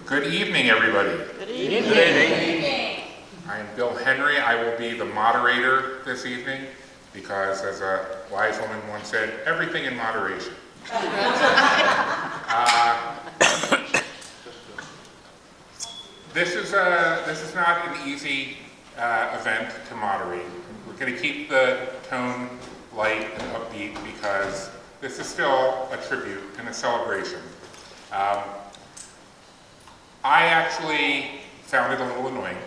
Good evening, everybody. Good evening. Good evening. I am Bill Henry. I will be the moderator this evening because, as a wise woman once said, everything in moderation. This is not an easy event to moderate. We're going to keep the tone light and upbeat because this is still a tribute and a celebration. I actually found it a little annoying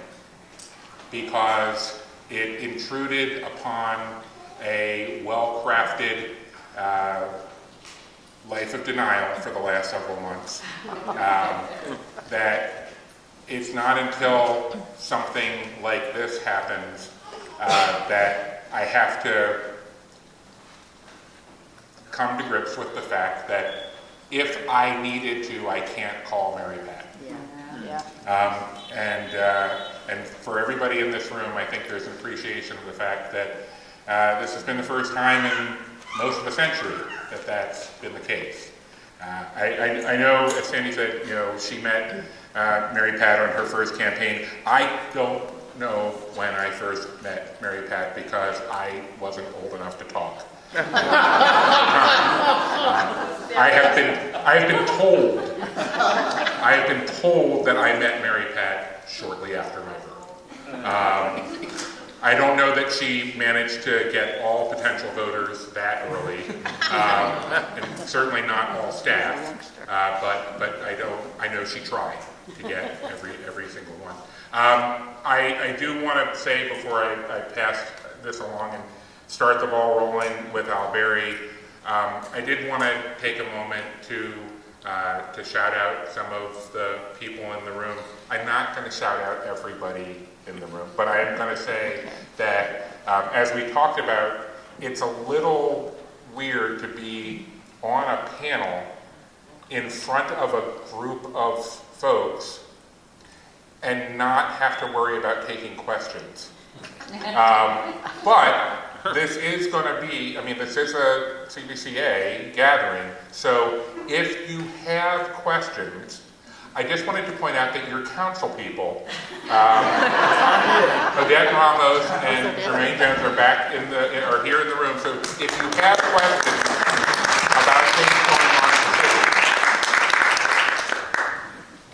because it intruded upon a well-crafted life of denial for the last several months. That it's not until something like this happens that I have to come to grips with the fact that if I needed to, I can't call Mary Pat. And for everybody in this room, I think there's an appreciation of the fact that this has been the first time in most of a century that that's been the case. I know, as Sandy said, she met Mary Pat on her first campaign. I don't know when I first met Mary Pat because I wasn't old enough to talk. I have been told that I met Mary Pat shortly after my birth. I don't know that she managed to get all potential voters that early, and certainly not all staff. But I know she tried to get every single one. I do want to say before I pass this along and start the ball rolling with Alberry, I did want to take a moment to shout out some of the people in the room. I'm not going to shout out everybody in the room, but I am going to say that as we talked about, it's a little weird to be on a panel in front of a group of folks and not have to worry about taking questions. But this is going to be, this is a CVCA gathering, so if you have questions, I just wanted to point out that your council people, Odette Ramos and Jermaine Jones are here in the room, so if you have questions about things going on in the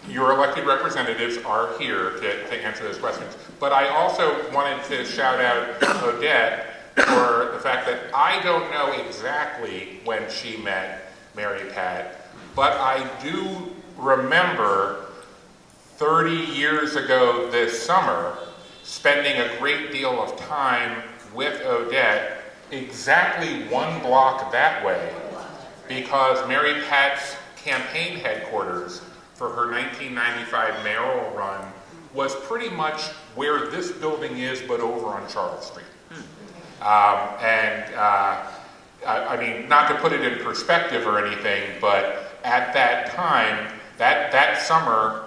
city, your elected representatives are here to answer those questions. But I also wanted to shout out Odette for the fact that I don't know exactly when she met Mary Pat, but I do remember 30 years ago this summer spending a great deal of time with Odette exactly one block that way because Mary Pat's campaign headquarters for her 1995 mayoral run was pretty much where this building is, but over on Charles Street. Not to put it in perspective or anything, but at that time, that summer,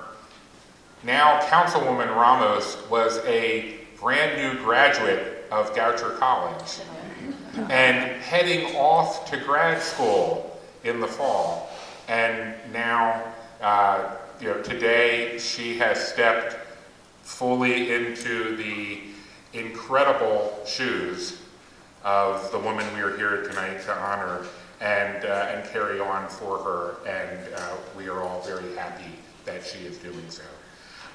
now Councilwoman Ramos was a brand new graduate of Goucher College and heading off to grad school in the fall. And now, today she has stepped fully into the incredible shoes of the woman we are here tonight to honor and carry on for her, and we are all very happy that she is doing so.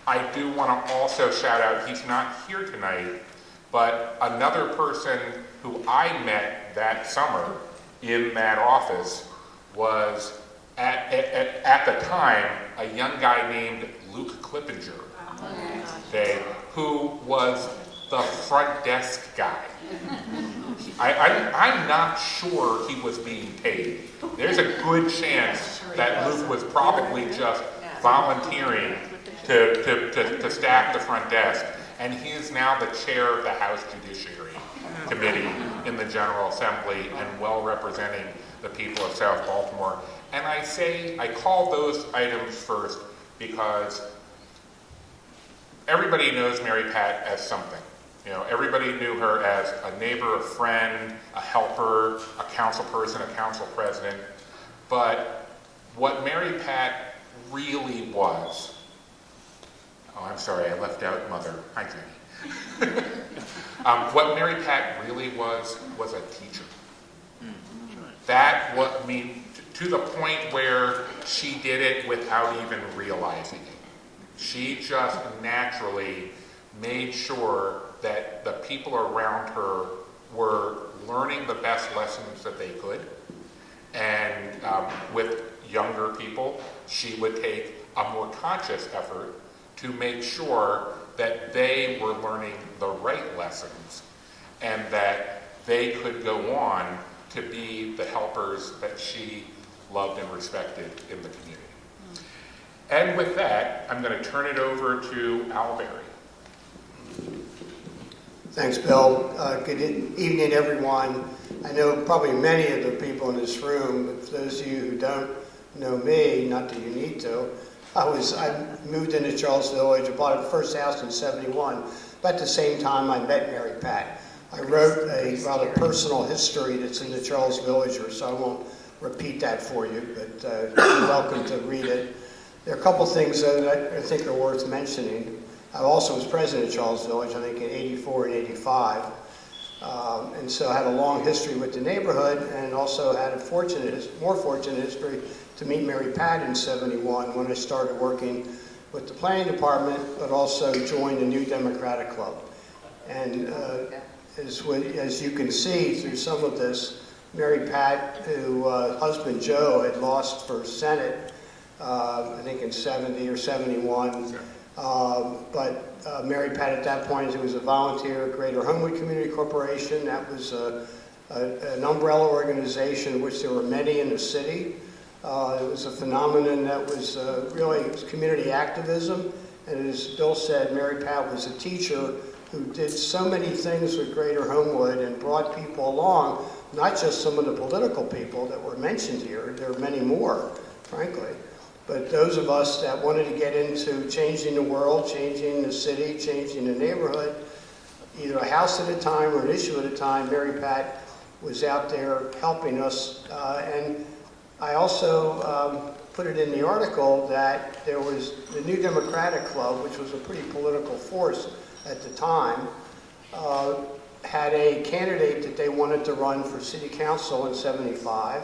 I do want to also shout out, he's not here tonight, but another person who I met that summer in that office was at the time a young guy named Luke Clippinger, who was the front desk guy. I'm not sure he was being paid. There's a good chance that Luke was probably just volunteering to staff the front desk, and he is now the chair of the House Judiciary Committee in the General Assembly and well representing the people of South Baltimore. And I call those items first because everybody knows Mary Pat as something. Everybody knew her as a neighbor, a friend, a helper, a council person, a council president. But what Mary Pat really was Oh, I'm sorry, I left out Mother. Hi, Jenny. What Mary Pat really was a teacher. That what I mean, to the point where she did it without even realizing it. She just naturally made sure that the people around her were learning the best lessons that they could. And with younger people, she would take a more conscious effort to make sure that they were learning the right lessons and that they could go on to be the helpers that she loved and respected in the community. And with that, I'm going to turn it over to Al Berry. Thanks, Bill. Good evening, everyone. I know probably many of the people in this room, but for those of you who don't know me, not that you need to, I moved into Charles Village. I bought the first house in '71. About the same time I met Mary Pat. I wrote a rather personal history that's in the Charles Villager, so I won't repeat that for you, but you're welcome to read it. There are a couple things that I think are worth mentioning. I also was president of Charles Village, I think in '84 and '85. And so I had a long history with the neighborhood and also had a more fortunate history to meet Mary Pat in '71 when I started working with the planning department, but also joined the New Democratic Club. And as you can see through some of this, Mary Pat, who husband Joe had lost for Senate, I think in '70 or '71. But Mary Pat at that point, it was a volunteer at Greater Homewood Community Corporation. That was an umbrella organization in which there were many in the city. It was a phenomenon that was really community activism. And as Bill said, Mary Pat was a teacher who did so many things with Greater Homewood and brought people along, not just some of the political people that were mentioned here. There are many more, frankly. But those of us that wanted to get into changing the world, changing the city, changing the neighborhood, either a house at a time or an issue at a time, Mary Pat was out there helping us. And I also put it in the article that there was the New Democratic Club, which was a pretty political force at the time, had a candidate that they wanted to run for city council in '75.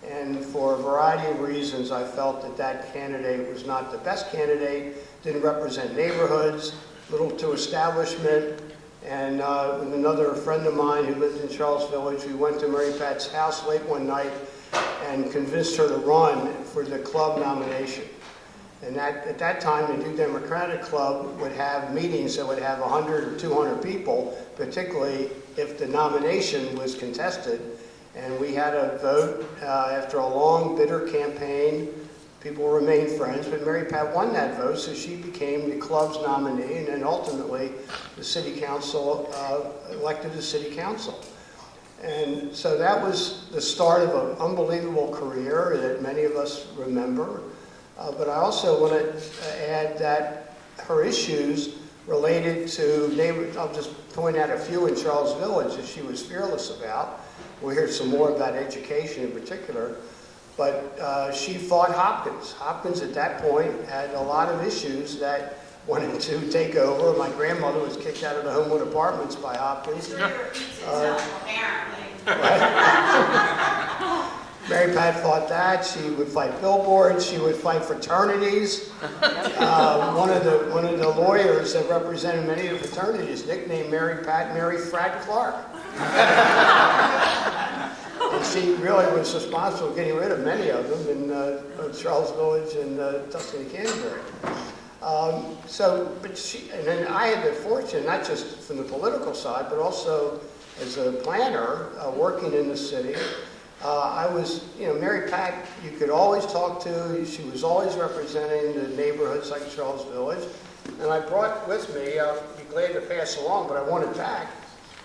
And for a variety of reasons, I felt that that candidate was not the best candidate, didn't represent neighborhoods, little to establishment. And with another friend of mine who lived in Charles Village, we went to Mary Pat's house late one night and convinced her to run for the club nomination. And at that time, the New Democratic Club would have meetings that would have 100 or 200 people, particularly if the nomination was contested. And we had a vote after a long, bitter campaign. People remained friends, but Mary Pat won that vote, so she became the club's nominee, and then ultimately the city council elected the city council. And so that was the start of an unbelievable career that many of us remember. But I also want to add that her issues related to neighborhoods. I'll just point out a few in Charles Village that she was fearless about. We'll hear some more about education in particular. But she fought Hopkins. Hopkins at that point had a lot of issues that wanted to take over. My grandmother was kicked out of the Homewood Apartments by Hopkins. Mary Pat fought that. She would fight billboards. She would fight fraternities. One of the lawyers that represented many of the fraternities nicknamed Mary Pat Mary Frat Clarke. And she really was responsible for getting rid of many of them in Charles Village and Tuscany Canterbury. And then I had the fortune, not just from the political side, but also as a planner working in the city. I was, Mary Pat, you could always talk to. She was always representing the neighborhoods like Charles Village. And I brought with me, I'll be glad to pass along, but I want it back,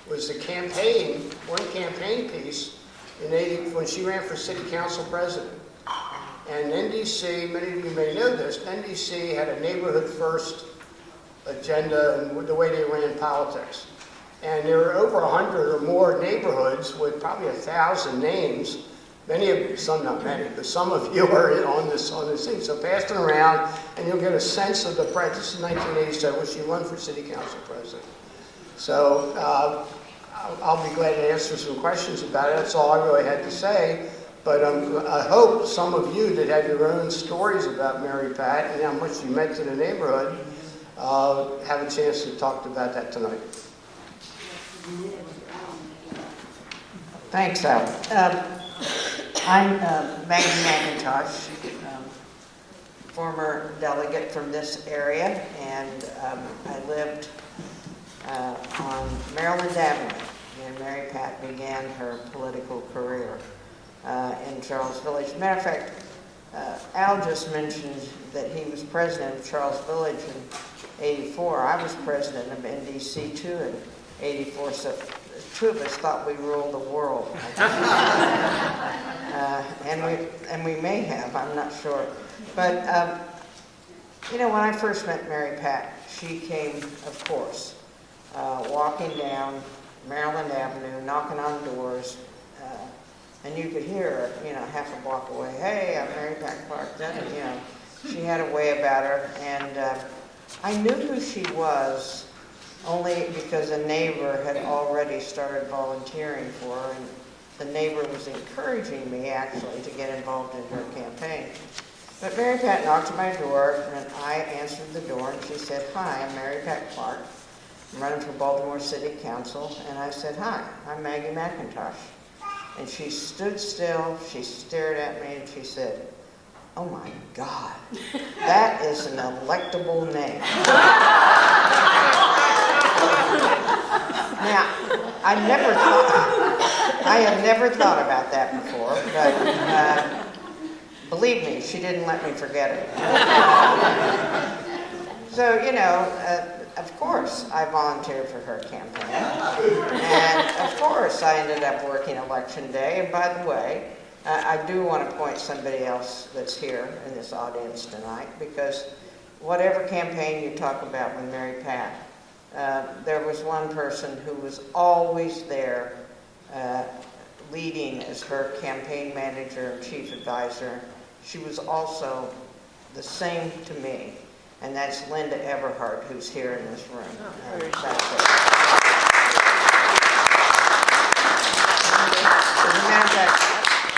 was the campaign, one campaign piece in when she ran for city council president. And NDC, many of you may know this, NDC had a neighborhood first agenda and the way they ran politics. And there were over 100 or more neighborhoods with probably 1,000 names not many, but some of you are on this thing. So pass it around, and you'll get a sense of the practice. This is 1987 when she run for city council president. So I'll be glad to answer some questions about it. That's all I really had to say. But I hope some of you that have your own stories about Mary Pat and how much you meant to the neighborhood have a chance to talk about that tonight. Thanks, Al. I'm Maggie McIntosh, former delegate from this area, and I lived on Maryland Avenue when Mary Pat began her political career in Charles Village. As a matter of fact, Al just mentioned that he was president of Charles Village in '84. I was president of NDC too in '84, so the two of us thought we ruled the world. And we may have, I'm not sure. But, when I first met Mary Pat, she came, of course, walking down Maryland Avenue, knocking on doors, and you could hear her, half a block away, "Hey, I'm Mary Pat Clarke." She had a way about her, and I knew who she was only because a neighbor had already started volunteering for her, and the neighbor was encouraging me, actually, to get involved in her campaign. But Mary Pat knocked at my door, and I answered the door, and she said, "Hi, I'm Mary Pat Clarke. I'm running for Baltimore City Council." And I said, "Hi, I'm Maggie McIntosh." And she stood still, she stared at me, and she said, "Oh my God, that is an electable name." Now, I had never thought about that before, but believe me, she didn't let me forget it. So, of course, I volunteered for her campaign. And of course, I ended up working election day. And by the way, I do want to point somebody else that's here in this audience tonight, because whatever campaign you talk about with Mary Pat, there was one person who was always there leading as her campaign manager and chief advisor. She was also the same to me, and that's Linda Everhart, who's here in this room. As a matter of fact,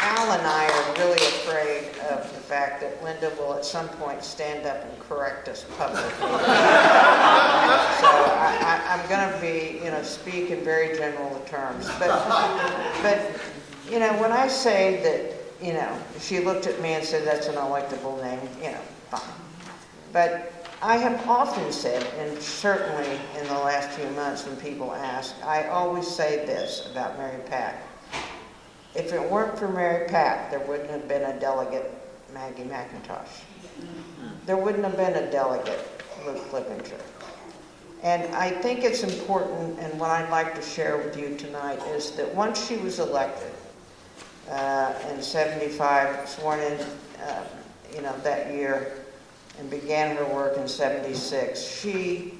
Al and I are really afraid of the fact that Linda will at some point stand up and correct us publicly. So I'm going to be, speak in very general terms. But when I say that, she looked at me and said, "That's an electable name," fine. But I have often said, and certainly in the last few months when people ask, I always say this about Mary Pat. If it weren't for Mary Pat, there wouldn't have been a delegate Maggie McIntosh. There wouldn't have been a delegate Luke Clippinger. And I think it's important, and what I'd like to share with you tonight is that once she was elected in '75, sworn in, that year, and began her work in '76, she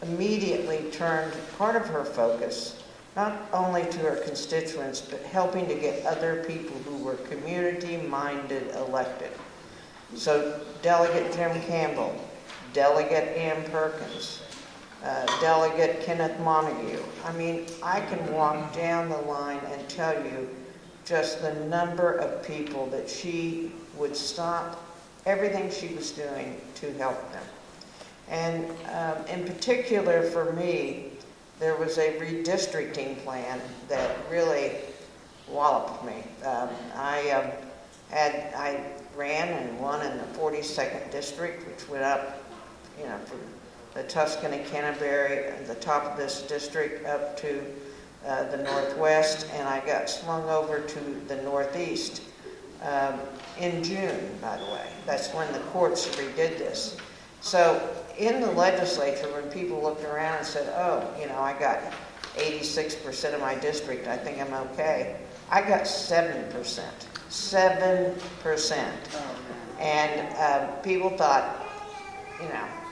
immediately turned part of her focus not only to her constituents, but helping to get other people who were community-minded elected. So Delegate Jim Campbell, Delegate Ann Perkins, Delegate Kenneth Montague. I mean, I can walk down the line and tell you just the number of people that she would stop everything she was doing to help them. And in particular for me, there was a redistricting plan that really walloped me. I ran and won in the 42nd district, which went up, from the Tuscany, Canterbury, the top of this district up to the northwest, and I got swung over to the northeast in June, by the way. That's when the courts redid this. So in the legislature, when people looked around and said, "Oh, I got 86% of my district, I think I'm okay," I got 7%. 7%. And people thought,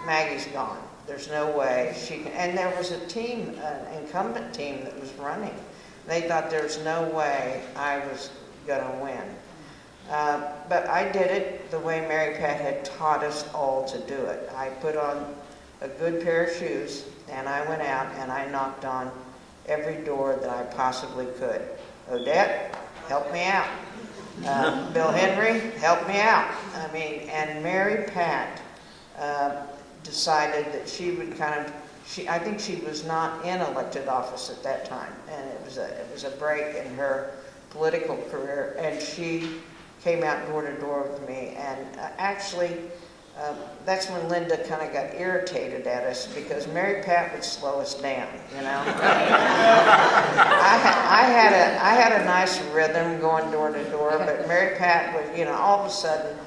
Maggie's gone. There's no way she can. And there was a team, an incumbent team that was running. They thought there's no way I was gonna win. But I did it the way Mary Pat had taught us all to do it. I put on a good pair of shoes, and I went out and I knocked on every door that I possibly could. Odette, help me out. Bill Henry, help me out. I mean, and Mary Pat decided that she would I think she was not in elected office at that time, and it was a break in her political career, and she came out door to door with me, and actually that's when Linda kind of got irritated at us because Mary Pat would slow us down, you know. I had a nice rhythm going door to door, but Mary Pat would, you know, all of a sudden,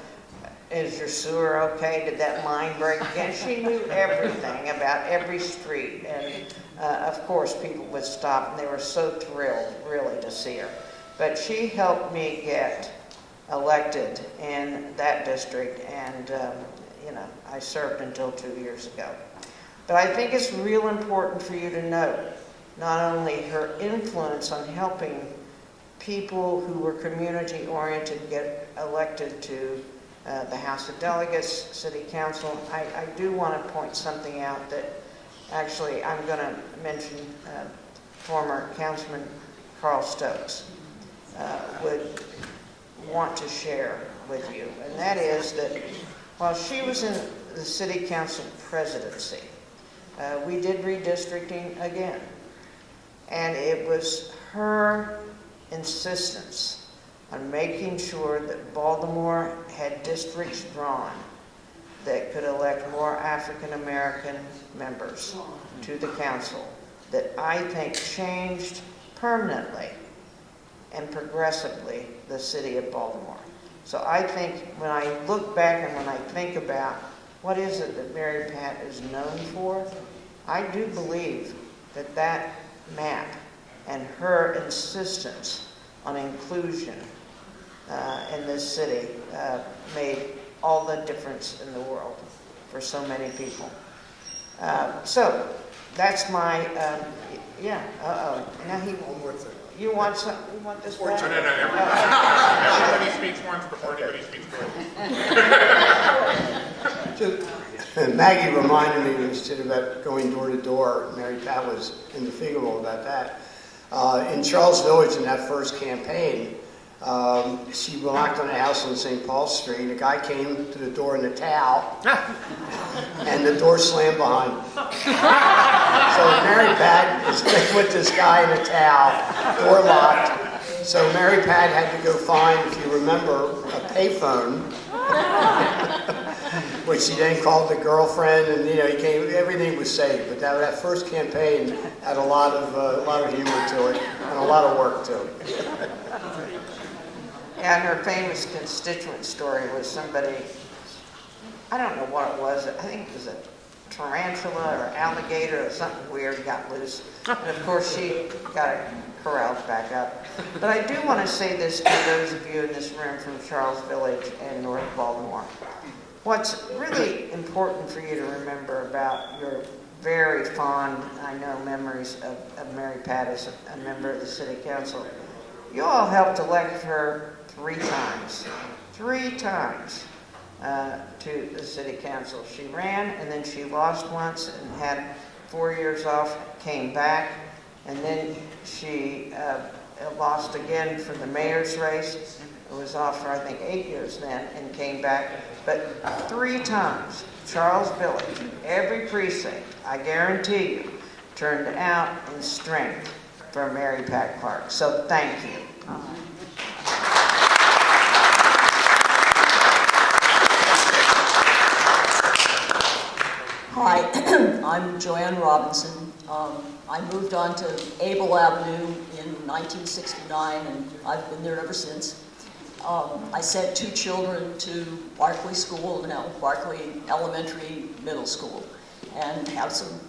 is your sewer okay? Did that line break again? She knew everything about every street, and of course people would stop, and they were so thrilled, really, to see her. But she helped me get elected in that district, and you know, I served until 2 years ago. But I think it's real important for you to note not only her influence on helping people who were community oriented get elected to the House of Delegates, City Council. I do want to point something out that actually I'm going to mention former Councilman Carl Stokes would want to share with you, and that is that while she was in the City Council presidency, we did redistricting again, and it was her insistence on making sure that Baltimore had districts drawn that could elect more African American members to the council that I think changed permanently and progressively the city of Baltimore. So I think when I look back and when I think about what is it that Mary Pat is known for, I do believe that that map and her insistence on inclusion in this city made all the difference in the world for so many people. So that's my, yeah, now he, One more thing. you want some, you want this back? No, everybody speaks once before anybody speaks twice. Maggie reminded me when she said about going door to door. Mary Pat was indefatigable about that. In Charles Village, in that first campaign, she knocked on a house on St. Paul Street. A guy came to the door in a towel, and the door slammed behind him. So Mary Pat is with this guy in a towel, door locked. So Mary Pat had to go find, if you remember, a payphone, which she then called the girlfriend, and you know, everything was saved. But that first campaign had a lot of humor to it and a lot of work to it. And her famous constituent story was somebody, I don't know what it was, I think it was a tarantula or alligator or something weird got loose. And of course she got it corralled back up. But I do want to say this to those of you in this room from Charles Village and North Baltimore. What's really important for you to remember about your very fond, I know, memories of Mary Pat as a member of the City Council, you all helped elect her 3 times to the City Council. She ran, and then she lost once and had 4 years off, came back, and then she lost again for the mayor's race. It was off for, I think, 8 years then, and came back. But 3 times, Charles Village, every precinct, I guarantee you, turned out in strength for Mary Pat Clarke. So thank you. Hi, I'm Joanne Robinson. I moved on to Abel Avenue in 1969, and I've been there ever since. I sent 2 children to Barclay School, Barclay Elementary Middle School, and have some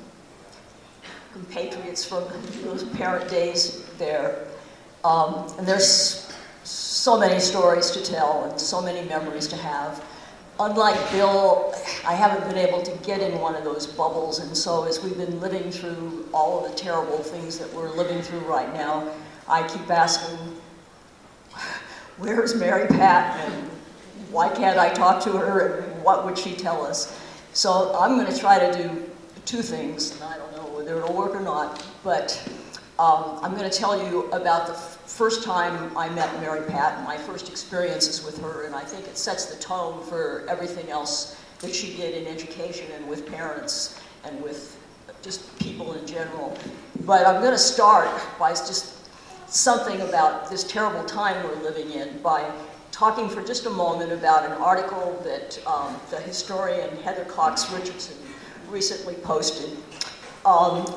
compatriots from those parent days there. And there's so many stories to tell and so many memories to have. Unlike Bill, I haven't been able to get in one of those bubbles, and so as we've been living through all of the terrible things that we're living through right now, I keep asking, where's Mary Pat, and why can't I talk to her, and what would she tell us? So I'm going to try to do two things, and I don't know whether it'll work or not, but I'm going to tell you about the first time I met Mary Pat and my first experiences with her, and I think it sets the tone for everything else that she did in education and with parents and with just people in general. But I'm going to start by just something about this terrible time we're living in by talking for just a moment about an article that the historian Heather Cox Richardson recently posted,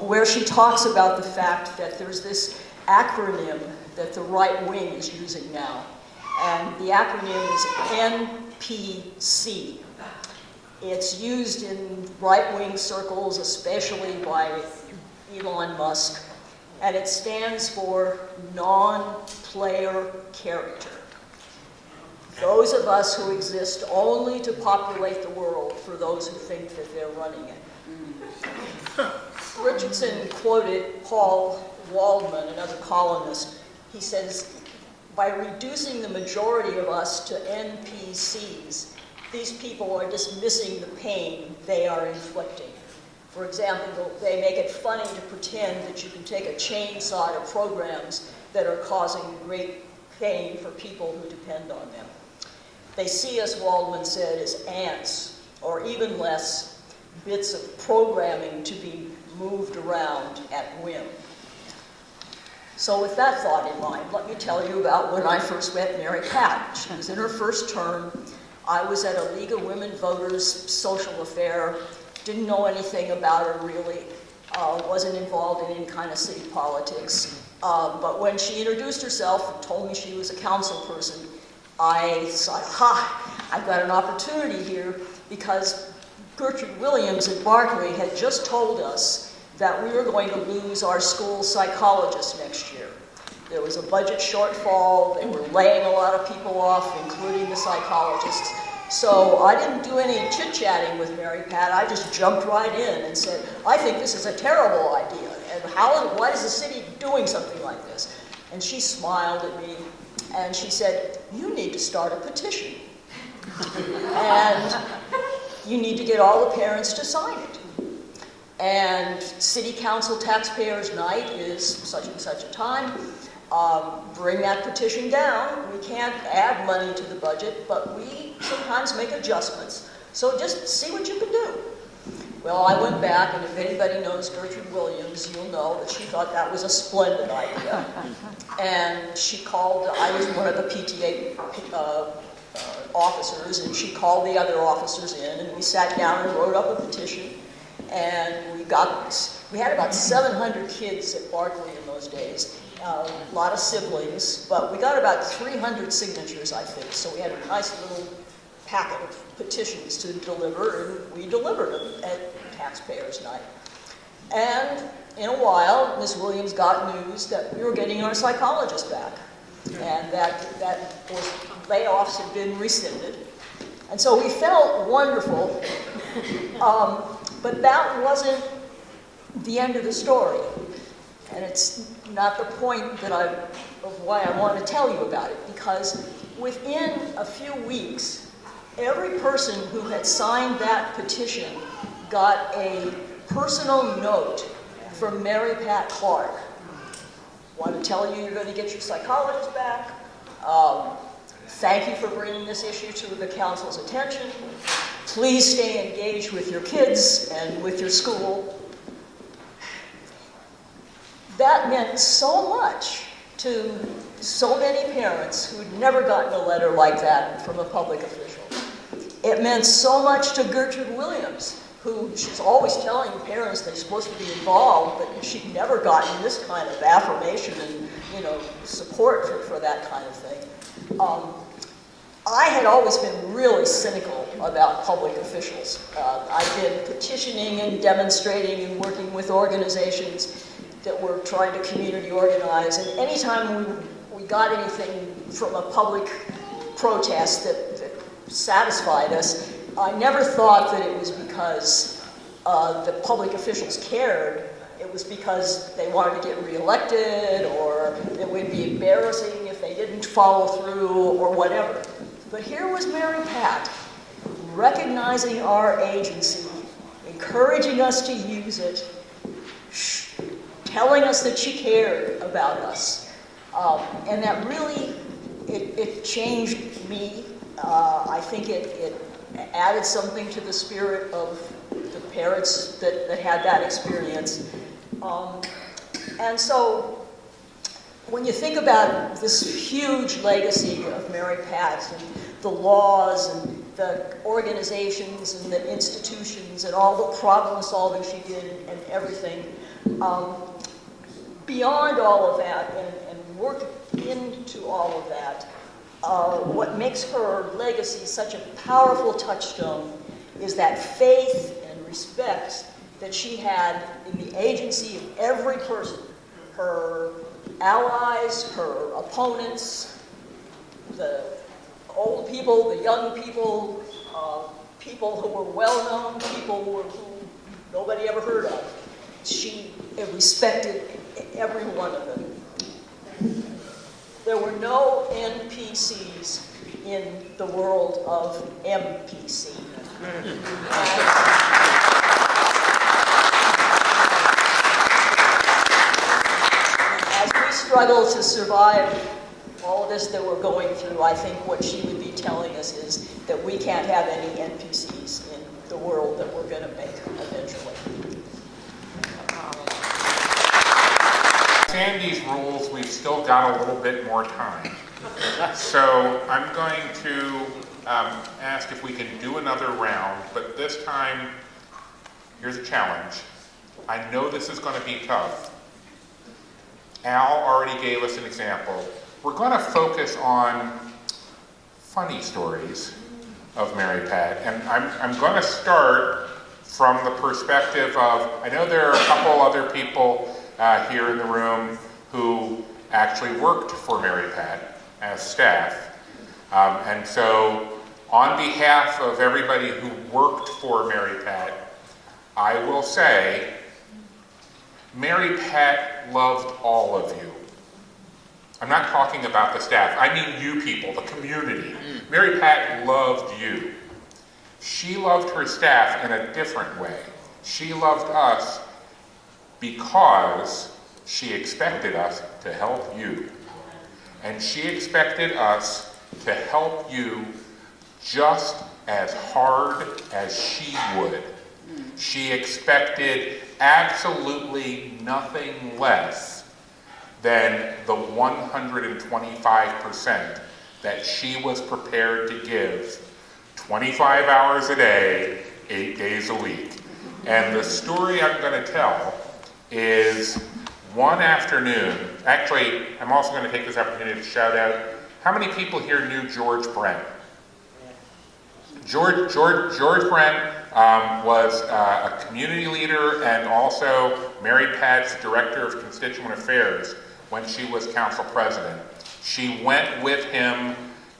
where she talks about the fact that there's this acronym that the right wing is using now, and the acronym is NPC. It's used in right-wing circles, especially by Elon Musk, and it stands for non-player character. Those of us who exist only to populate the world for those who think that they're running it. Richardson quoted Paul Waldman, another columnist. He says, by reducing the majority of us to NPCs, these people are dismissing the pain they are inflicting. For example, they make it funny to pretend that you can take a chainsaw to programs that are causing great pain for people who depend on them. They see us, Waldman said, as ants, or even less, bits of programming to be moved around at whim. So with that thought in mind, let me tell you about when I first met Mary Pat. She was in her first term. I was at a League of Women Voters social affair, didn't know anything about her really, wasn't involved in any kind of city politics. But when she introduced herself and told me she was a council person, I thought, I've got an opportunity here, because Gertrude Williams at Berkeley had just told us that we were going to lose our school psychologist next year. There was a budget shortfall, they were laying a lot of people off, including the psychologists. So I didn't do any chit-chatting with Mary Pat, I just jumped right in and said, I think this is a terrible idea, and why is the city doing something like this? And she smiled at me, and she said, you need to start a petition. And you need to get all the parents to sign it. And City Council Taxpayers Night is such and such a time. Bring that petition down. We can't add money to the budget, but we sometimes make adjustments. So just see what you can do. Well, I went back, and if anybody knows Gertrude Williams, you'll know that she thought that was a splendid idea. And she called, I was one of the PTA officers, and she called the other officers in, and we sat down and wrote up a petition. And we had about 700 kids at Berkeley in those days, a lot of siblings, but we got about 300 signatures, I think. So we had a nice little packet of petitions to deliver, and we delivered them at Taxpayers Night. And in a while, Ms. Williams got news that we were getting our psychologist back, and that layoffs had been rescinded. And so we felt wonderful, but that wasn't the end of the story. And it's not the point of why I want to tell you about it, because within a few weeks, every person who had signed that petition got a personal note from Mary Pat Clarke. Want to tell you you're going to get your psychologist back. Thank you for bringing this issue to the council's attention. Please stay engaged with your kids and with your school. That meant so much to so many parents who'd never gotten a letter like that from a public official. It meant so much to Gertrude Williams, who she's always telling parents they're supposed to be involved, but she'd never gotten this kind of affirmation and, support for that kind of thing. I had always been really cynical about public officials. I've been petitioning and demonstrating and working with organizations that were trying to community organize, and anytime we got anything from a public protest that satisfied us, I never thought that it was because the public officials cared. It was because they wanted to get reelected, or it would be embarrassing if they didn't follow through or whatever. But here was Mary Pat, recognizing our agency, encouraging us to use it, telling us that she cared about us. And that really, it changed me. I think it added something to the spirit of the parents that had that experience. And so, when you think about this huge legacy of Mary Pat and the laws and the organizations and the institutions and all the problem solving she did and everything, beyond all of that and working into all of that, what makes her legacy such a powerful touchstone is that faith and respect that she had in the agency of every person, her allies, her opponents, the old people, the young people, people who were well-known, people who nobody ever heard of. She respected every one of them. There were no NPCs in the world of MPC. As we struggle to survive all of this that we're going through, I think what she would be telling us is that we can't have any NPCs in the world that we're going to make eventually. Sandy's rules, we've still got a little bit more time. So I'm going to ask if we can do another round, but this time, here's a challenge. I know this is going to be tough. Al already gave us an example. We're going to focus on funny stories of Mary Pat, and I'm going to start from the perspective of, I know there are a couple other people here in the room who actually worked for Mary Pat as staff. And so on behalf of everybody who worked for Mary Pat, I will say, Mary Pat loved all of you. I'm not talking about the staff, I mean you people, the community. Mary Pat loved you. She loved her staff in a different way. She loved us because she expected us to help you. And she expected us to help you just as hard as she would. She expected absolutely nothing less than the 125% that she was prepared to give 25 hours a day, 8 days a week. And the story I'm going to tell is one afternoon, actually, I'm also going to take this opportunity to shout out, how many people here knew George Brent? George Brent was a community leader and also Mary Pat's director of constituent affairs when she was council president. She went with him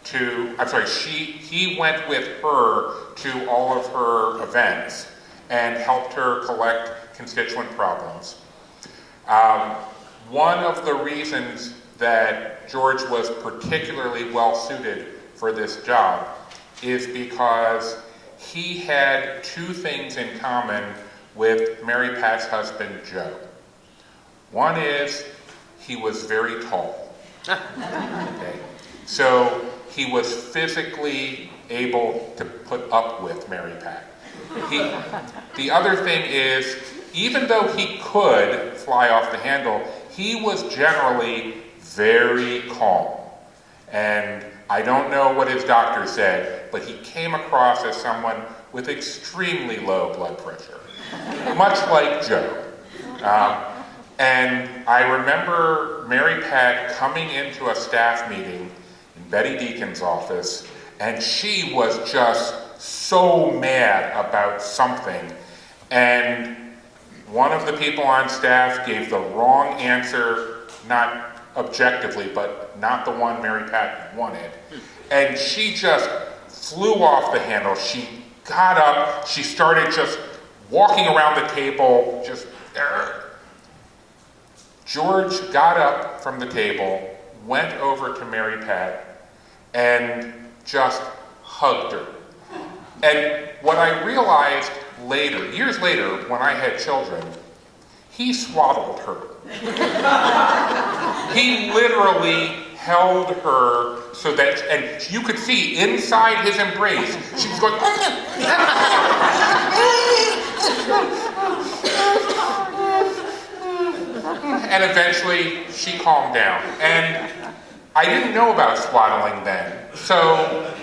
to, he went with her to all of her events and helped her collect constituent problems. One of the reasons that George was particularly well suited for this job is because he had two things in common with Mary Pat's husband, Joe. One is he was very tall. Okay. So he was physically able to put up with Mary Pat. The other thing is, even though he could fly off the handle, he was generally very calm. And I don't know what his doctor said, but he came across as someone with extremely low blood pressure, much like Joe. And I remember Mary Pat coming into a staff meeting in Betty Deacon's office, and she was just so mad about something. And one of the people on staff gave the wrong answer, not objectively, but not the one Mary Pat wanted. And she just flew off the handle. She got up, she started just walking around the table, just... George got up from the table, went over to Mary Pat and just hugged her. And what I realized later, years later, when I had children, he swaddled her. He literally held her so that, and you could see inside his embrace, she was going, and eventually she calmed down. And I didn't know about swaddling then. So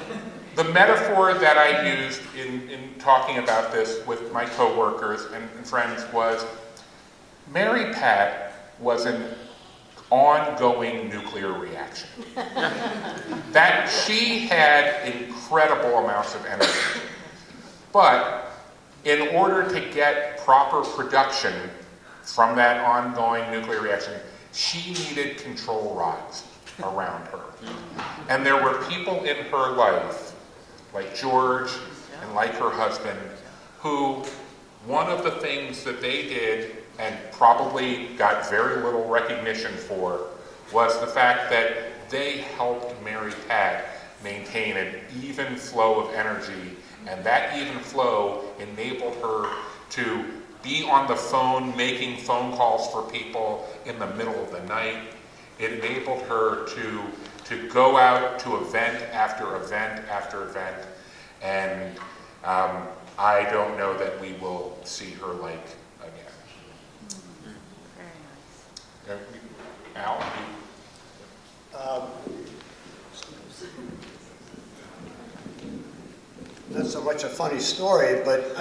the metaphor that I used in talking about this with my coworkers and friends was, Mary Pat was an ongoing nuclear reaction. That she had incredible amounts of energy. But in order to get proper production from that ongoing nuclear reaction, she needed control rods around her. And there were people in her life, like George and like her husband, who one of the things that they did and probably got very little recognition for was the fact that they helped Mary Pat maintain an even flow of energy, and that even flow enabled her to be on the phone making phone calls for people in the middle of the night. It enabled her to go out to event after event after event, and I don't know that we will see her like again. Very nice. Al? Not so much a funny story, but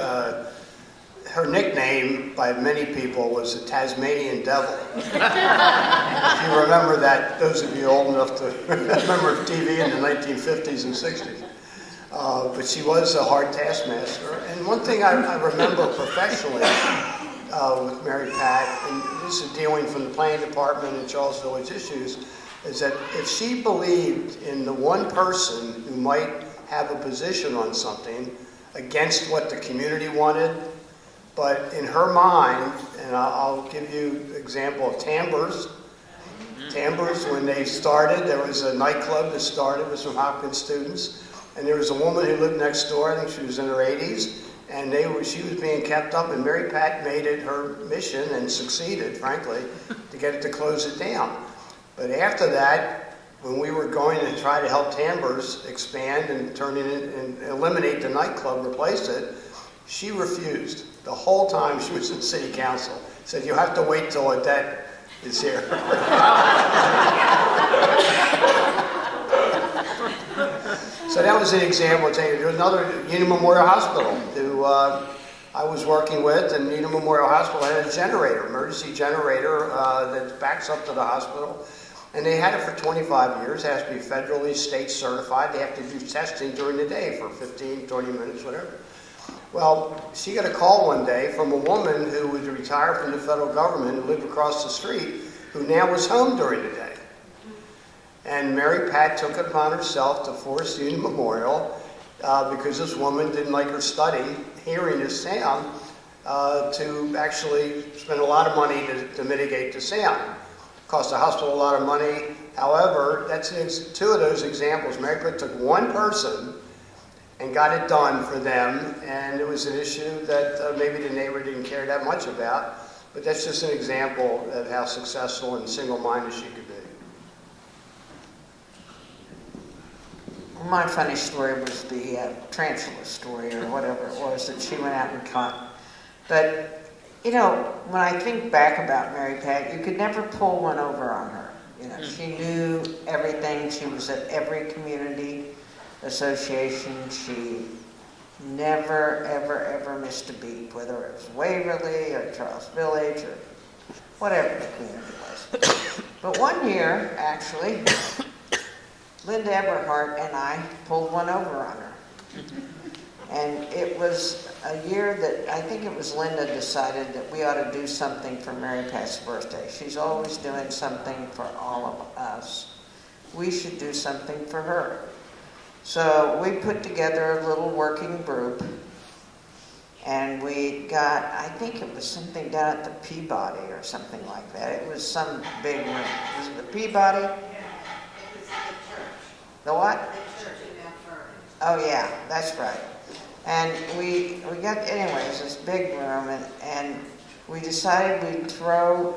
her nickname by many people was the Tasmanian Devil. If you remember that, those of you old enough to remember TV in the 1950s and 60s. But she was a hard taskmaster. And one thing I remember professionally with Mary Pat, and this is dealing from the planning department and Charles Village issues, is that if she believed in the one person who might have a position on something against what the community wanted, but in her mind, and I'll give you an example of Tambers. Tambers, when they started, there was a nightclub that started with some Hopkins students, and there was a woman who lived next door, I think she was in her 80s, and she was being kept up, and Mary Pat made it her mission, and succeeded, frankly, to get it to close it down. But after that, when we were going to try to help Tambers expand and turn it in, and eliminate the nightclub, replace it, she refused. The whole time she was in city council. Said, you have to wait till Odette is here. So that was an example. There was another, Union Memorial Hospital, who I was working with, and Union Memorial Hospital had a generator, emergency generator that backs up to the hospital. And they had it for 25 years. It has to be federally, state certified. They have to do testing during the day for 15, 20 minutes, whatever. Well, she got a call one day from a woman who was retired from the federal government, who lived across the street, who now was home during the day. And Mary Pat took it upon herself to force Union Memorial, because this woman didn't like her study, hearing this sound, to actually spend a lot of money to mitigate the sound. Cost the hospital a lot of money. However, that's two of those examples. Mary Pat took one person and got it done for them, and it was an issue that maybe the neighbor didn't care that much about, but that's just an example of how successful and single-minded she could be. My funny story was the tarantula story, or whatever it was, that she went out and caught. But, you know, when I think back about Mary Pat, you could never pull one over on her. You know, she knew everything. She was at every community association. She never, ever, ever missed a beat, whether it was Waverly or Charles Village or whatever the community was. But one year, actually, Linda Eberhardt and I pulled one over on her. And it was a year that I think it was Linda decided that we ought to do something for Mary Pat's birthday. She's always doing something for all of us. We should do something for her. So we put together a little working group, and we got, I think it was something down at the Peabody or something like that. It was some big room. Was it the Peabody? The what? Oh, yeah, that's right. And we got, anyways, this big room, and we decided we'd throw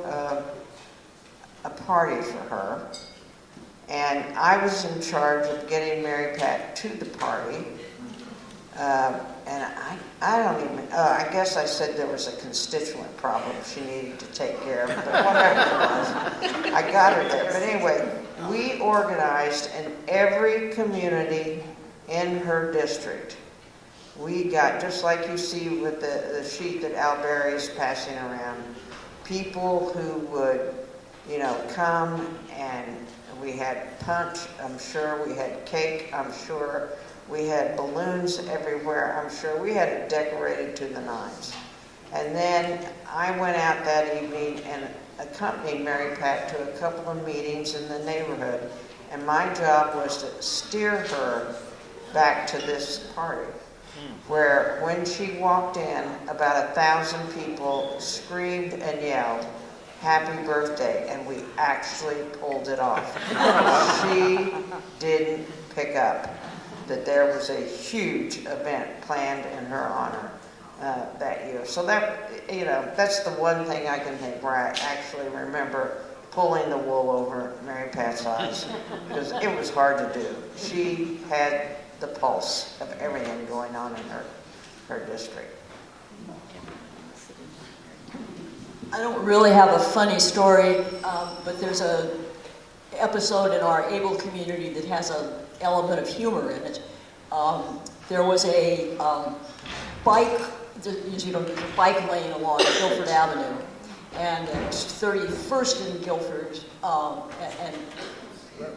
a party for her. And I was in charge of getting Mary Pat to the party. And I don't even, I guess I said there was a constituent problem she needed to take care of, but whatever it was, I got her there. But anyway, we organized in every community in her district. We got, just like you see with the sheet that Al Berry's passing around, people who would, you know, come, and we had punch, I'm sure, we had cake, I'm sure, we had balloons everywhere, I'm sure, we had it decorated to the nines. And then I went out that evening and accompanied Mary Pat to a couple of meetings in the neighborhood, and my job was to steer her back to this party, where when she walked in, about 1,000 people screamed and yelled, "Happy birthday," and we actually pulled it off. She didn't pick up that there was a huge event planned in her honor that year. So that, you know, that's the one thing I can think where I actually remember pulling the wool over Mary Pat's eyes, because it was hard to do. She had the pulse of everything going on in her district. I don't really have a funny story, but there's a episode in our Able community that has an element of humor in it. There was a bike, you know, the bike lane along Guilford Avenue, and it's 31st in Guilford, and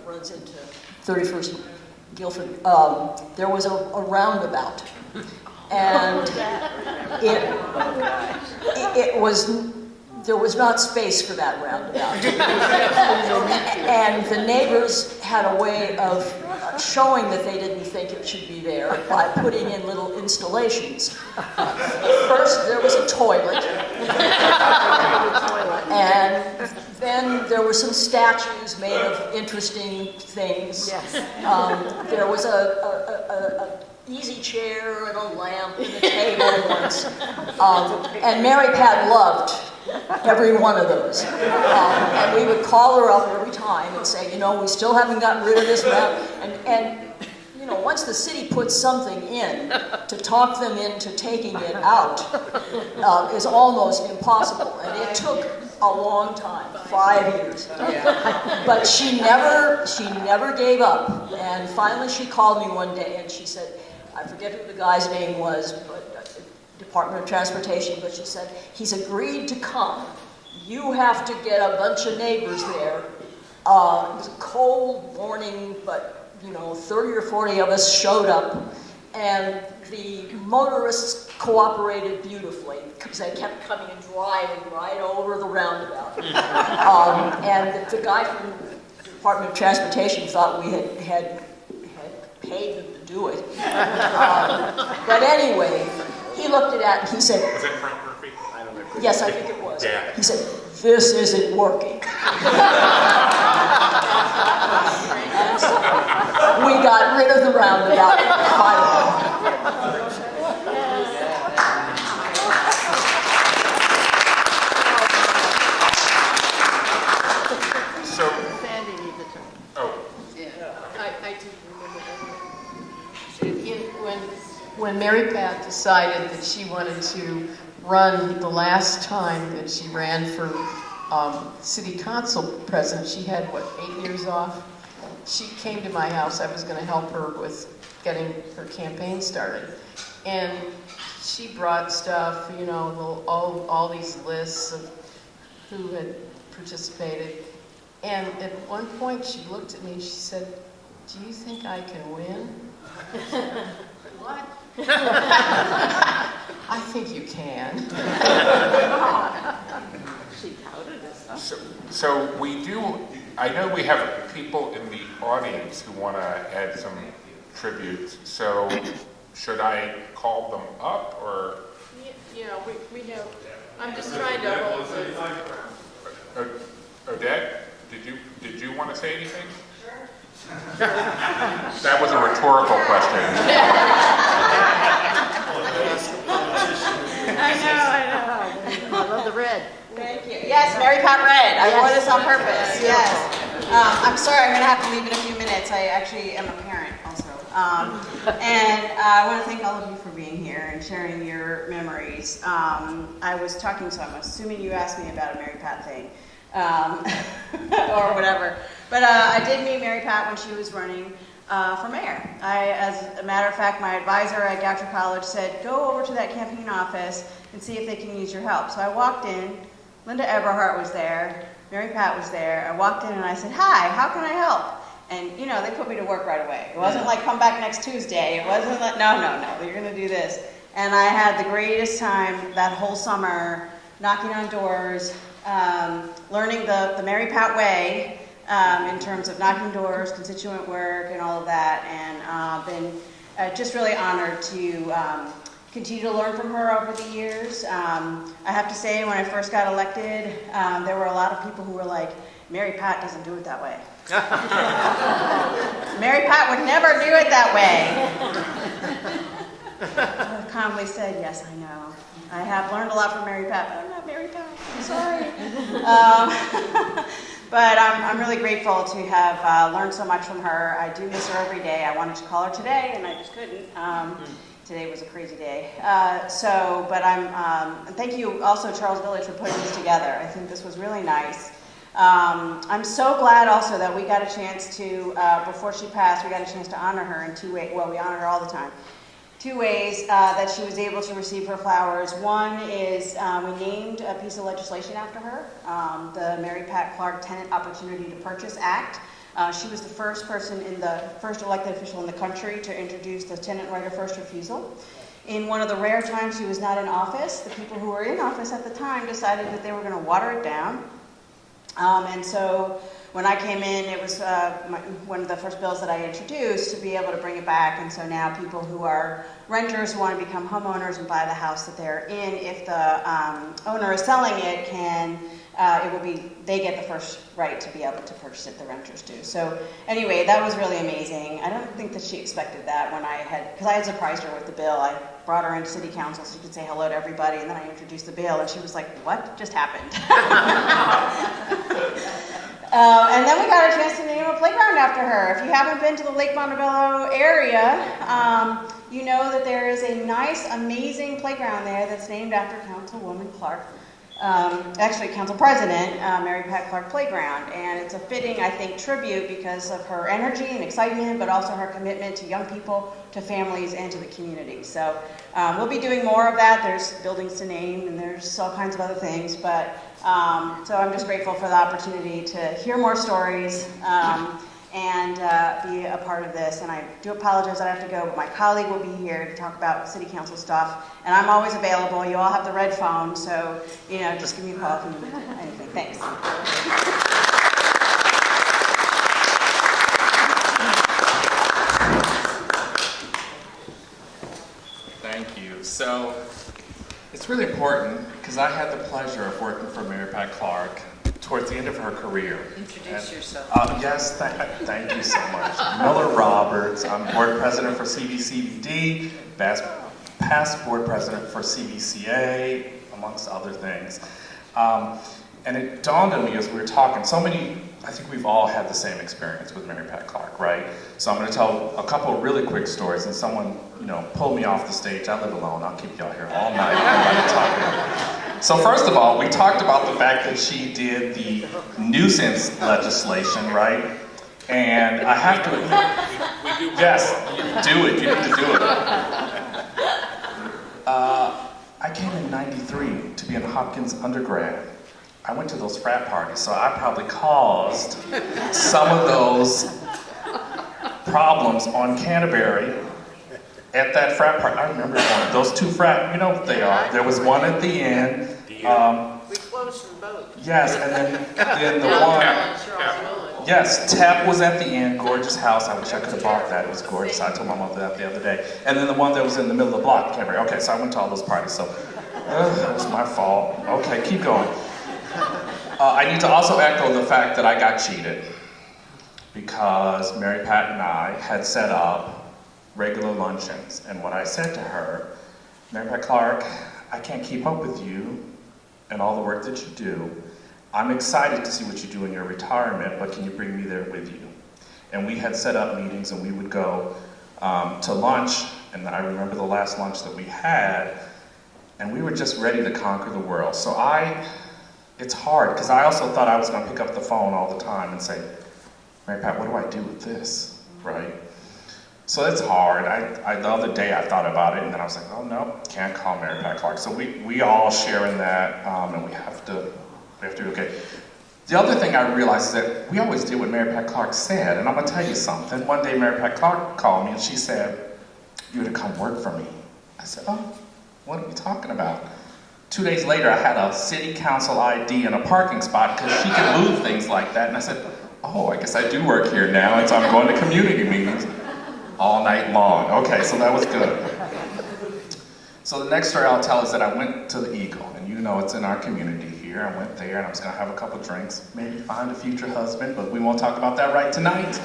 runs into 31st Guilford. There was a roundabout, and it was. There was not space for that roundabout. And the neighbors had a way of showing that they didn't think it should be there by putting in little installations. First, there was a toilet. And then there were some statues made of interesting things. There was a easy chair and a lamp and a table once. And Mary Pat loved every one of those. And we would call her up every time and say, you know, we still haven't gotten rid of this round. And you know, once the city puts something in, to talk them into taking it out is almost impossible. And it took a long time, 5 years. But she never gave up. And finally she called me one day and she said, I forget who the guy's name was, but Department of Transportation, but she said, he's agreed to come. You have to get a bunch of neighbors there. It was a cold morning, but you know, 30 or 40 of us showed up, and the motorists cooperated beautifully because they kept coming and driving right over the roundabout. And the guy from the Department of Transportation thought we had paid them to do it. But anyway, he looked at it and he said, Was it Frank Murphy? I don't know. Yes, I think it was. Yeah. He said, this isn't working. And so we got rid of the roundabout finally. So, Sandy needs a turn. oh, Yeah, I do remember that. When Mary Pat decided that she wanted to run the last time that she ran for city council president, she had, what, 8 years off? She came to my house. I was going to help her with getting her campaign started. And she brought stuff, you know, all these lists of who had participated. And at one point she looked at me and she said, do you think I can win? What? I think you can. She touted us. so we do, I know we have people in the audience who want to add some tributes, so should I call them up, or? Yeah, we know. I'm just trying to hold the... Odette, did you want to say anything? Sure. That was a rhetorical question. I know. I love the red. Thank you. Yes, Mary Pat Red. I wore this on purpose. Yes. I'm sorry, I'm going to have to leave in a few minutes. I actually am a parent also. And I want to thank all of you for being here and sharing your memories. I was talking, so I'm assuming you asked me about a Mary Pat thing or whatever. But I did meet Mary Pat when she was running for mayor. As a matter of fact, my advisor at Goucher College said, go over to that campaign office and see if they can use your help. So I walked in. Linda Eberhardt was there, Mary Pat was there. I walked in and I said, hi, how can I help? And, you know, they put me to work right away. It wasn't like, come back next Tuesday. It wasn't like, no, you're going to do this. And I had the greatest time that whole summer, knocking on doors, learning the Mary Pat way in terms of knocking doors, constituent work, and all of that. And been just really honored to continue to learn from her over the years. I have to say, when I first got elected, there were a lot of people who were like, Mary Pat doesn't do it that way. Mary Pat would never do it that way. I calmly said, yes, I know. I have learned a lot from Mary Pat, but I'm not Mary Pat. I'm sorry. But I'm really grateful to have learned so much from her. I do miss her every day. I wanted to call her today, and I just couldn't. Today was a crazy day. But and thank you also, Charles Village, for putting this together. I think this was really nice. I'm so glad also that we got a chance to, before she passed, we got a chance to honor her in two ways. Well, we honor her all the time. Two ways that she was able to receive her flowers. One is we named a piece of legislation after her, the Mary Pat Clarke Tenant Opportunity to Purchase Act. She was the first elected official in the country to introduce the tenant right of first refusal. In one of the rare times she was not in office, the people who were in office at the time decided that they were going to water it down. And so when I came in, it was one of the first bills that I introduced to be able to bring it back. And so now people who are renters who want to become homeowners and buy the house that they're in, if the owner is selling it, they get the first right to be able to purchase it, the renters do. So anyway, that was really amazing. I don't think that she expected that because I had surprised her with the bill. I brought her into city council so she could say hello to everybody, and then I introduced the bill, and she was like, what just happened? And then we got a chance to name a playground after her. If you haven't been to the Lake Montebello area, you know that there is a nice, amazing playground there that's named after Councilwoman Clarke. Actually, Council President Mary Pat Clarke Playground, and it's a fitting, I think, tribute because of her energy and excitement, but also her commitment to young people, to families, and to the community. So we'll be doing more of that. There's buildings to name, and there's all kinds of other things, but so I'm just grateful for the opportunity to hear more stories and be a part of this. And I do apologize that I have to go, but my colleague will be here to talk about city council stuff. And I'm always available. You all have the red phone, so just give me a call if you need anything. Thanks. Thank you. So it's really important because I had the pleasure of working for Mary Pat Clarke towards the end of her career. Introduce yourself. Yes, thank you so much. Miller Roberts. I'm board president for CVCD, past board president for CVCA, amongst other things. And it dawned on me as we were talking, I think we've all had the same experience with Mary Pat Clarke, right? So I'm going to tell a couple of really quick stories, and someone, pulled me off the stage. I live alone. I'll keep y'all here all night talking. So first of all, we talked about the fact that she did the nuisance legislation, right? And I have to admit, yes, do it. You need to do it. I came in '93 to be in Hopkins undergrad. I went to those frat parties, so I probably caused some of those problems on Canterbury at that frat party. I remember one. Those two frat, you know what they are. There was one at the end. We closed them both. Yes, and then the one. Yes, Tap was at the end. Gorgeous house. I wish I could have bought that. It was gorgeous. I told my mother that the other day. And then the one that was in the middle of the block, Canterbury. Okay, so I went to all those parties. So that was my fault. Okay, keep going. I need to also echo the fact that I got cheated. because Mary Pat and I had set up regular luncheons. And what I said to her, Mary Pat Clarke, I can't keep up with you and all the work that you do. I'm excited to see what you do in your retirement, but can you bring me there with you? And we had set up meetings, and we would go to lunch, and I remember the last lunch that we had, and we were just ready to conquer the world. So it's hard, because I also thought I was going to pick up the phone all the time and say, Mary Pat, what do I do with this, right? So it's hard. The other day I thought about it, and then I was like, oh no, can't call Mary Pat Clarke. So we all share in that, and we have to be okay. The other thing I realized is that we always did what Mary Pat Clarke said, and I'm gonna tell you something. One day Mary Pat Clarke called me and she said, you're to come work for me. I said, oh, what are we talking about? 2 days later, I had a city council ID in a parking spot because she could move things like that. And I said, oh, I guess I do work here now, and so I'm going to community meetings all night long. Okay, so that was good. So the next story I'll tell is that I went to the Eagle, and you know it's in our community here. I went there, and I was going to have a couple drinks, maybe find a future husband, but we won't talk about that right tonight.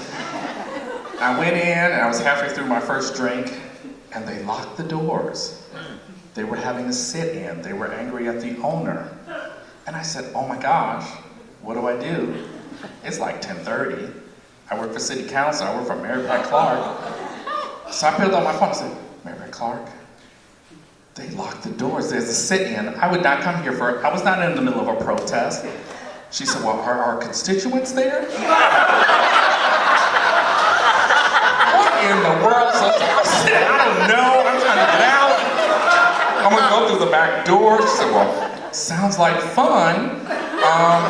I went in, and I was halfway through my first drink, and they locked the doors. They were having a sit-in. They were angry at the owner. And I said, oh my gosh, what do I do? It's like 10:30. I work for city council. I work for Mary Pat Clarke. So I picked up my phone and said, Mary Pat Clarke, they locked the doors. There's a sit-in. I would not come here I was not in the middle of a protest. She said, well, are our constituents there? What in the world? So I said, I don't know. I'm trying to get out. I'm going to go through the back door. She said, well, sounds like fun.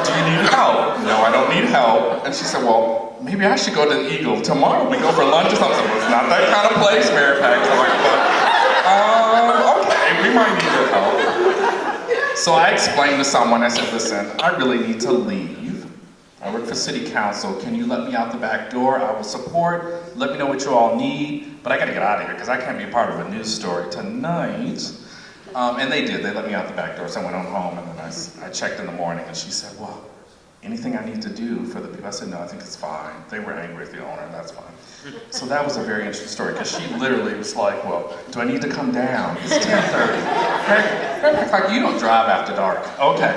Do you need help? No, I don't need help. And she said, well, maybe I should go to the Eagle tomorrow. We go for lunch or something. I said, well, it's not that kind of place, Mary Pat Clarke, but okay, we might need your help. So I explained to someone, I said, listen, I really need to leave. I work for city council. Can you let me out the back door? I will support. Let me know what you all need. But I got to get out of here because I can't be a part of a news story tonight. And they did. They let me out the back door. So I went on home, and then I checked in the morning, and she said, well, anything I need to do for the people? I said, no, I think it's fine. They were angry at the owner, and that's fine. So that was a very interesting story, because she literally was like, well, do I need to come down? It's 10:30. Like, you don't drive after dark. Okay.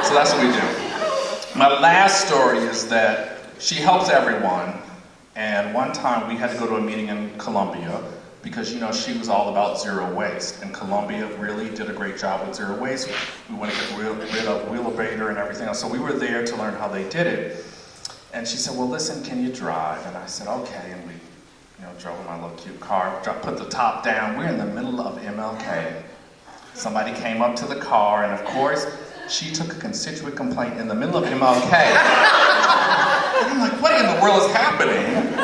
So that's what we do. My last story is that she helps everyone, and one time we had to go to a meeting in Columbia, because, you know, she was all about zero waste. And Columbia really did a great job with zero waste. We want to get rid of wheelabrator and everything else. So we were there to learn how they did it. And she said, well, listen, can you drive? And I said, okay. And we, drove in my little cute car, put the top down. We're in the middle of MLK. Somebody came up to the car, and of course, she took a constituent complaint in the middle of MLK. And I'm like, what in the world is happening?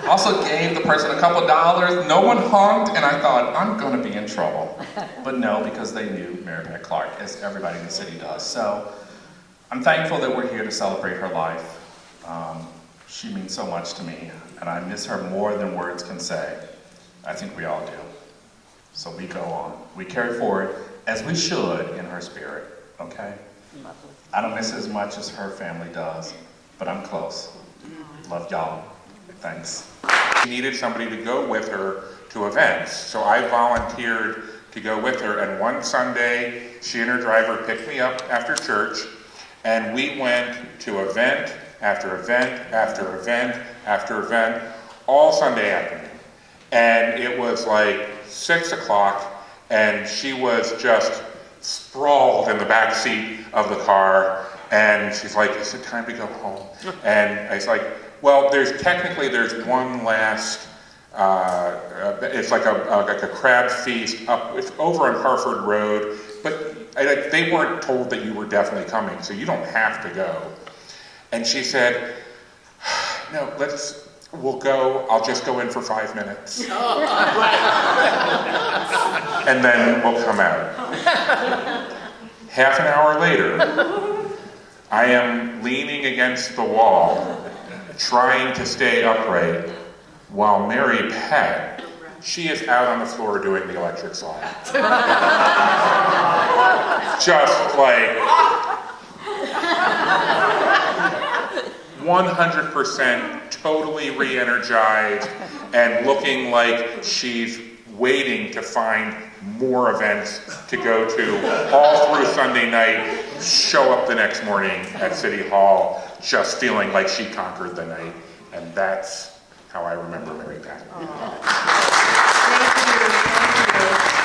Also gave the person a couple dollars. No one honked, and I thought, I'm going to be in trouble. But no, because they knew Mary Pat Clarke, as everybody in the city does. So I'm thankful that we're here to celebrate her life. She means so much to me, and I miss her more than words can say. I think we all do. So we go on. We carry forward, as we should, in her spirit, okay? I don't miss her as much as her family does, but I'm close. Love y'all. Thanks. She needed somebody to go with her to events, so I volunteered to go with her, and one Sunday, she and her driver picked me up after church, and we went to event after event after event after event, all Sunday afternoon. And it was like 6 o'clock, and she was just sprawled in the back seat of the car, and she's like, is it time to go home? And I was like, well, there's one last, it's like a crab feast up, it's over on Harford Road, but they weren't told that you were definitely coming, so you don't have to go. And she said, no, we'll go, I'll just go in for 5 minutes. And then we'll come out. Half an hour later, I am leaning against the wall, trying to stay upright, while Mary Pat, she is out on the floor doing the electric slide. Just like 100% totally re-energized and looking like she's waiting to find more events to go to all through Sunday night, show up the next morning at City Hall, just feeling like she conquered the night. And that's how I remember Mary Pat. Thank you.